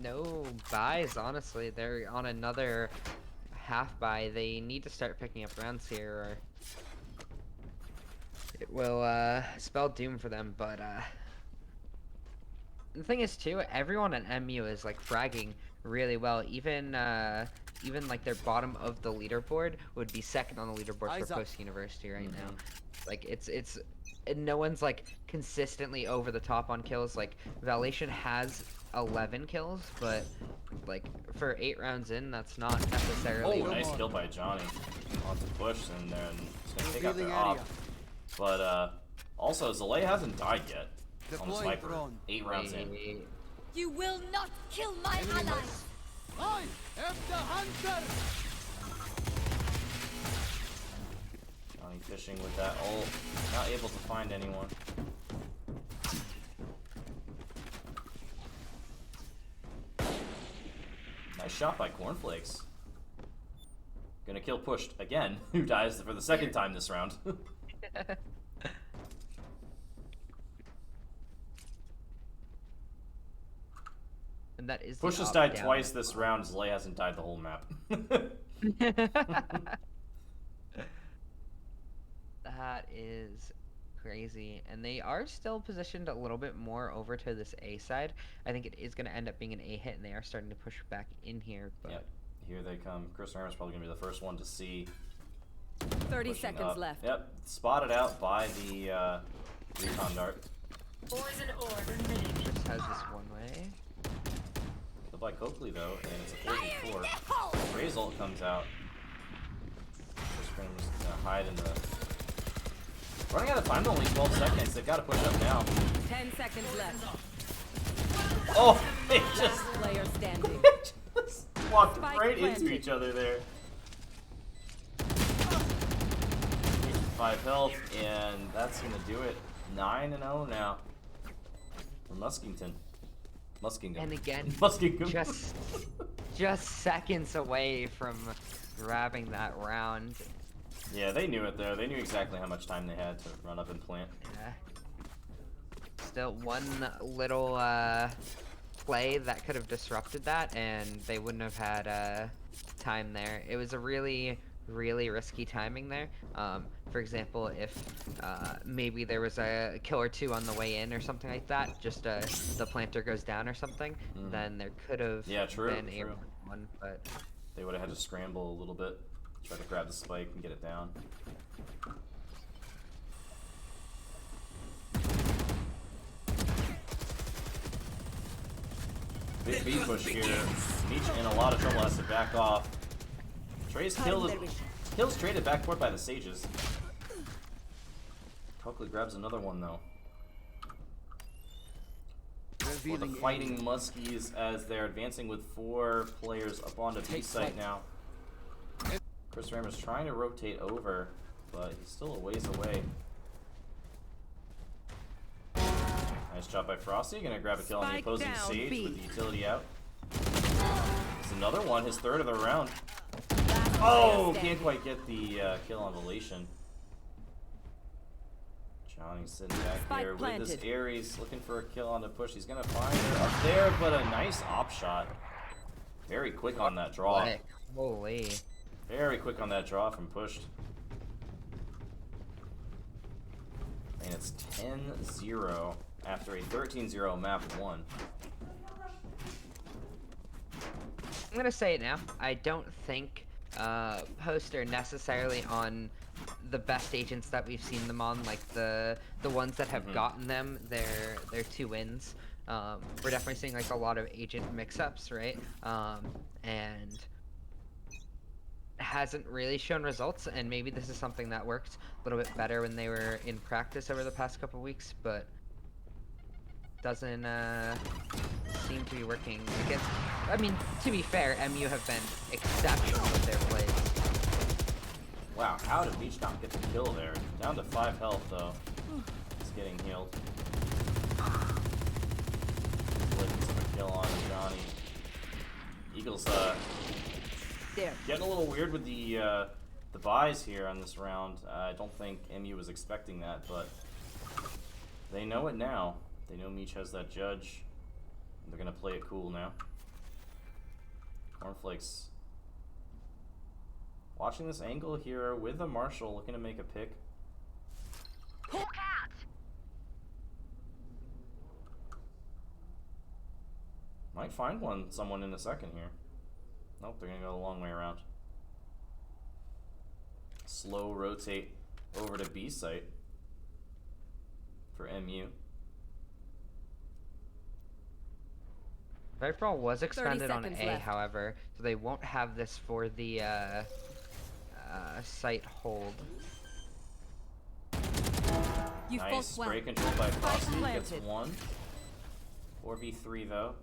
no buys, honestly. They're on another half buy. They need to start picking up rounds here, or it will spell doom for them. But the thing is, too, everyone at MU is like fragging really well. Even like their bottom of the leaderboard would be second on the leaderboard Eyes for up. Post University right now. Like it's and no one's like consistently over the top on kills. Like Valation has 11 kills, but like for 8 rounds in, that's not necessarily. Oh, nice kill by Johnny. On to push, and then he's gonna take out their Revealing op. But also Zalay hasn't died yet on the Deploying sniper. drone. 8 rounds in. You will not kill my allies. I am the hunter. Johnny fishing with that ult, not able to find anyone. Nice shot by Cornflakess. Gonna kill Pushed again, who dies for the second time this round. And that is. Push has died twice this round. Zalay hasn't died the whole map. That is crazy, and they are still positioned a little bit more over to this A side. I think it is going to end up being an A hit, and they are starting to push back in here. But Yep, here they come. chrisramrz is probably gonna be the first one to see. 30 Pushing seconds up. left. Yep, spotted out by the recon dart. Poison orb remaining. just has this one way. Killed by Coakley though, and it's a 4v4. Ray's ult comes out. chrisramrz gonna hide in the. Running out of time, only 12 seconds. They've got to push up now. 10 seconds left. Oh, they just, Player standing. just walked Spike right into planted. each other there. 5 health, and that's gonna do it. 9-0 now for Muskingum. And again, Muskingum. just seconds away from grabbing that round. Yeah, they knew it though. They knew exactly how much time they had to run up and plant. Yeah. Still one little play that could have disrupted that, and they wouldn't have had time there. It was a really risky timing there. For example, if maybe there was a kill or two on the way in or something like that, just the planter goes down or something, then there could have been a one, but They would have had to scramble a little bit, try to grab the spike and get it down. Big B push here. Meech in a lot of trouble, has to back off. Trey's kills traded backboard by the Sages. Coakley grabs another one though. For the fighting Muskies as they're advancing with 4 players up onto B site now. chrisramrz is trying to rotate over, but he's still a ways away. Nice job by Frosty. Gonna grab a kill on the Spike opposing down, Sage B. with the utility out. It's another one, his 3rd of the round. Last Oh, player can't quite get the kill on Valation. Johnny's sitting back Spike here with his planted. Ares, looking for a kill on the push. He's gonna find her up there, but a nice op shot. Very quick on that draw. Quick. Holy. Very quick on that draw from Pushed. And it's 10-0 after a 13-0 map 1. I'm gonna say it now. I don't think Post are necessarily on the best agents that we've seen them on, like the ones that have gotten them their 2 wins. We're definitely seeing like a lot of agent mix-ups, right? And hasn't really shown results, and maybe this is something that worked a little bit better when they were in practice over the past couple weeks, but doesn't seem to be working against. I mean, to be fair, MU have been exceptional with their plays. Wow, how did Meech not get the kill there? Down to 5 health though. He's getting healed. Looking for a kill on Johnny. Eagles there. getting a little weird with the buys here on this round. I don't think MU was expecting that, but they know it now. They know Meech has that judge. They're gonna play it cool now. Cornflakess watching this angle here with a Marshall, looking to make a pick. Might find someone in a second here. Nope, they're gonna go the long way around. Slow rotate over to B site for MU. Nightfall was expanded on seconds A, left. however, so they won't have this for the site hold. You fought Nice well. spray control by Frosty. Gets planted. 1. 4v3 though.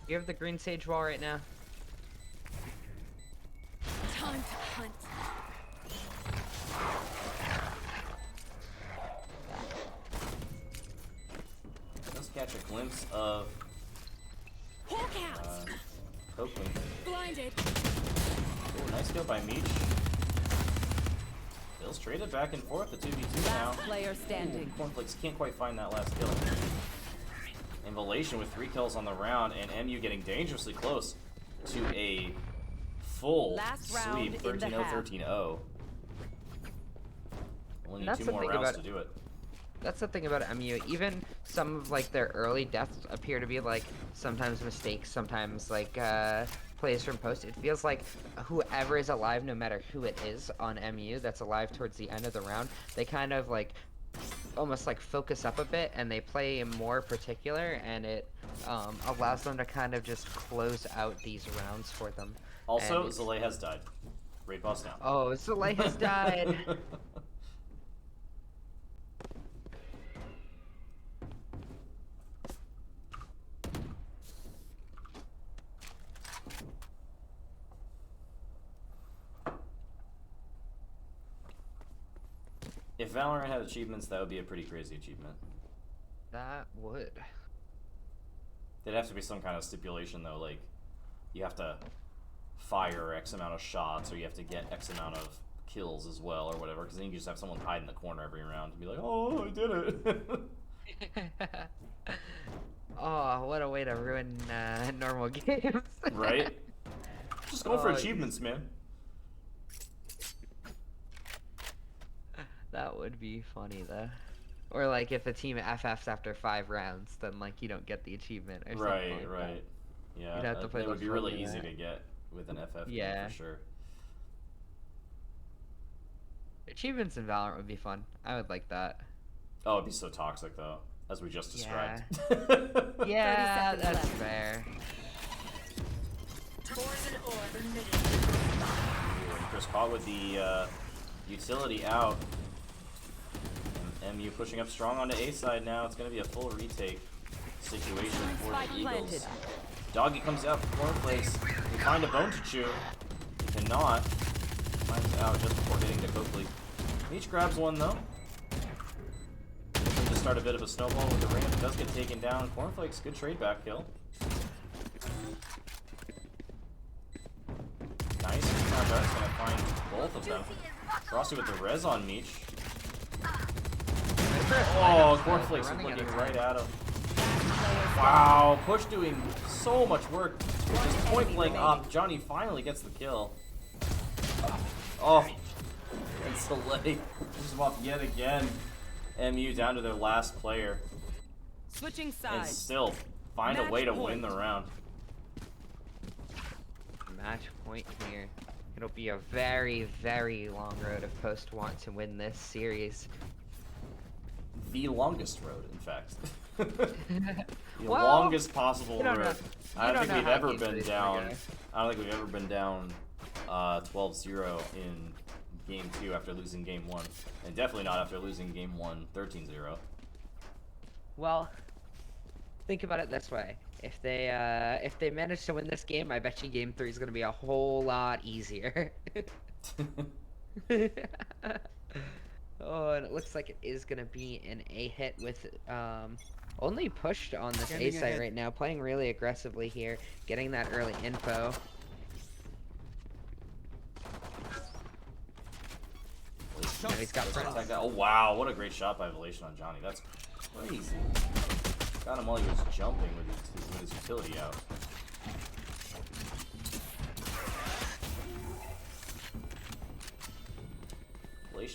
You have the green sage wall right now. Time to hunt. Let's catch a glimpse of Hawk out. Coakley. Blinded. Ooh, nice kill by Meech. Bill's traded back and forth, the 2v2 now. Last player standing. Cornflakess can't quite find that last kill. Involation with 3 kills on the round, and MU getting dangerously close to a full Last round sweep, in the 13-0, half. 13-0. Only That's 2 the more thing rounds about- to do it. That's the thing about MU. Even some of like their early deaths appear to be like sometimes mistakes, sometimes like plays from post. It feels like whoever is alive, no matter who it is on MU that's alive towards the end of the round, they kind of like almost like focus up a bit and they play more particular, and it allows them to kind of just close out these rounds for them. Also, And- Zalay has died. Raid boss down. Oh, Soleil has died. If Valorant had achievements, that would be a pretty crazy achievement. That would. There'd have to be some kind of stipulation though, like you have to fire X amount of shots, or you have to get X amount of kills as well, or whatever. Because then you can just have someone hide in the corner every round and be like, "Oh, I did it." Oh, what a way to ruin normal games. Right? Just go for Oh, achievements, man. That would be funny though. Or like if the team FFs after 5 rounds, then like you don't get the achievement or something. Right, like right. Yeah, You'd have to play that would the be really fun of easy that. to get with an FF game Yeah. for sure. that. Achievements in Valorant would be fun. I would like that. Oh, it'd be so toxic though, as we just described. Yeah, 30 seconds that's left. fair. Poison orb emitted. Ooh, and Chris caught with the utility out. And MU pushing up strong onto A side now. It's going to be a full retake situation for Spike the Eagles. planted. Doggy comes out for Cornflakess. He find a bone to chew. He cannot. Finds out just before getting to Coakley. Meech grabs one though. Looking to start a bit of a snowball with the ramp. Does get taken down. Cornflakes, good trade back kill. Nice. That's going to find both of them. Frosty with the res on Meech. Oh, Cornflakes is looking right at him. Wow, Push doing so much work with his point blank up. Johnny finally gets the kill. Oh, and Soleil pushes him off yet again. MU down to their last player. Switching And sides. still find a Match way to point. win the round. Match point here. It'll be a very, very long road if Post want to win this series. The longest road, in fact. The Well, longest possible you don't road. know- I you don't don't think know we've how ever deep been it is, down. okay. I don't think we've ever been down 12-0 in game 2 after losing game 1, and definitely not after losing game 1 13-0. Well, think about it this way. If they manage to win this game, I bet you game 3 is gonna be a whole lot easier. Oh, and it looks like it is gonna be an A hit with only pushed on this A Scanning site ahead. right now, playing really aggressively here, getting that early info. Now he's got friends. Attack that. Oh wow, what a great shot by Velation on Johnny. That's crazy. Got him while he was jumping with his utility out.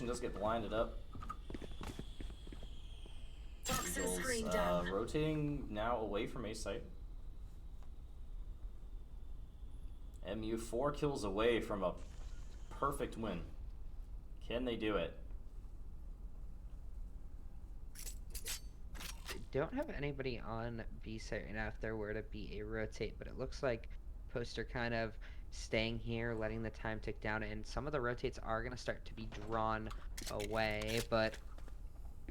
rotation does get blinded up. Toxin Eagles screen down. rotating now away from A site. MU 4 kills away from a perfect win. Can they do it? Don't have anybody on B site right now if there were to be a rotate, but it looks like Poster kind of staying here, letting the time tick down, and some of the rotates are going to start to be drawn away, but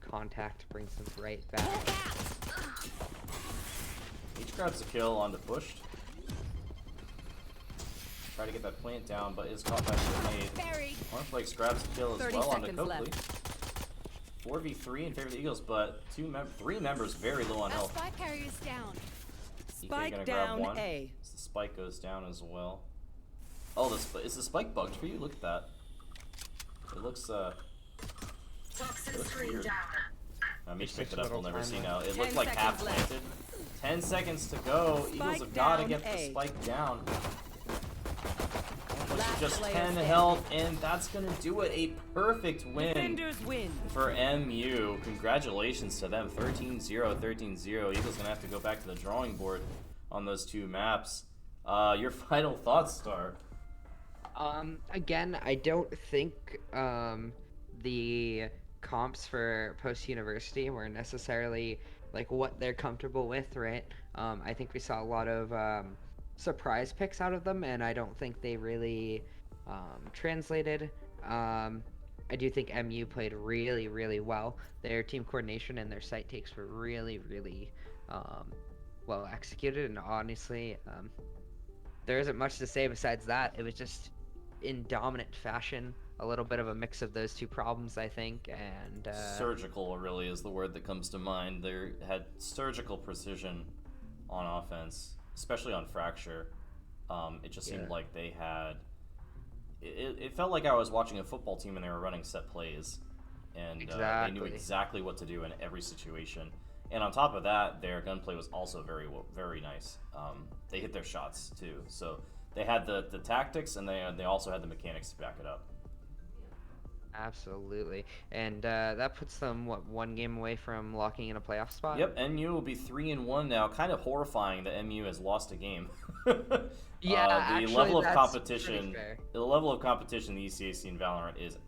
contact brings them right back. Each grabs a kill onto pushed. Try to get that plant down, but is caught by the grenade. Buried. Cornflakess grabs the kill as 30 well onto seconds Coakley. left. 4v3 in favor of the Eagles, but three members very low on Our health. spike carrier's down. EK gonna Spike grab down one. A. As the spike goes down as well. Oh, is the spike bugged for you? Look at that. It looks Toxin looks screen weird. down. Meech Just picked it a up. We'll little never see timeline. now. It 10 looked like half seconds left. planted. 10 seconds to go. Eagles have got to down get the A. spike down. Last Just player 10 standing. health, and that's gonna do it. A perfect win Defenders win. for MU. Congratulations to them. 13-0, 13-0. Eagles gonna have to go back to the drawing board on those two maps. Your final thoughts, Star? Again, I don't think the comps for post university were necessarily like what they're comfortable with, right? I think we saw a lot of surprise picks out of them, and I don't think they really translated. I do think MU played really, really well. Their team coordination and their site takes were really, really well executed, and honestly, there isn't much to say besides that. It was just in dominant fashion, a little bit of a mix of those two problems, I think, and Surgical really is the word that comes to mind. They had surgical precision on offense, especially on Fracture. It just seemed like they had... It felt like I was watching a football team and they were running set plays. And they knew Exactly. exactly what to do in every situation. And on top of that, their gunplay was also very nice. They hit their shots too. So they had the tactics, and they also had the mechanics to back it up. absolutely. And that puts them, what, one game away from locking in a playoff spot? Yep, MU will be 3-1 now. Kind of horrifying that MU has lost a game. Yeah, the actually, level of that's competition, pretty fair. the level of competition in the ECAC and Valorant is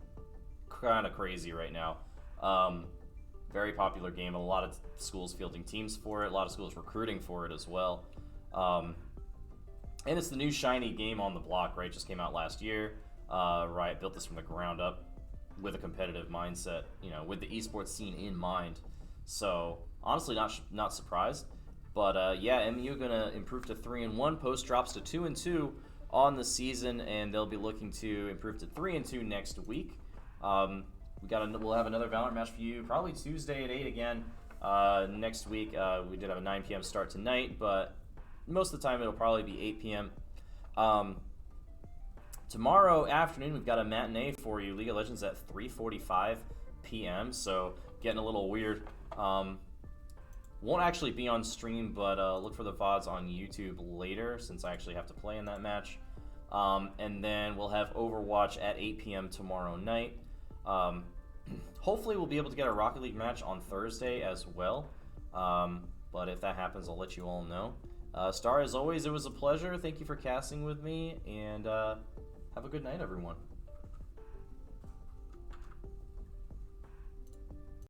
kind of crazy right now. Very popular game. A lot of schools fielding teams for it. A lot of schools recruiting for it as well. And it's the new shiny game on the block, right? Just came out last year. Riot built this from the ground up with a competitive mindset, with the esports scene in mind. So honestly, not surprised. But yeah, MU gonna improve to 3-1. Post drops to 2-2 on the season, and they'll be looking to improve to 3-2 next week. We'll have another Valorant match for you probably Tuesday at 8 again. Next week, we did have a 9 p.m. start tonight, but most of the time it'll probably be 8 p.m. Tomorrow afternoon, we've got a matinee for you, League of Legends at 3:45 p.m. So getting a little weird. Won't actually be on stream, but look for the VODs on YouTube later, since I actually have to play in that match. And then we'll have Overwatch at 8 p.m. tomorrow night. Hopefully we'll be able to get a Rocket League match on Thursday as well. But if that happens, I'll let you all know. Star, as always, it was a pleasure. Thank you for casting with me, and have a good night, everyone.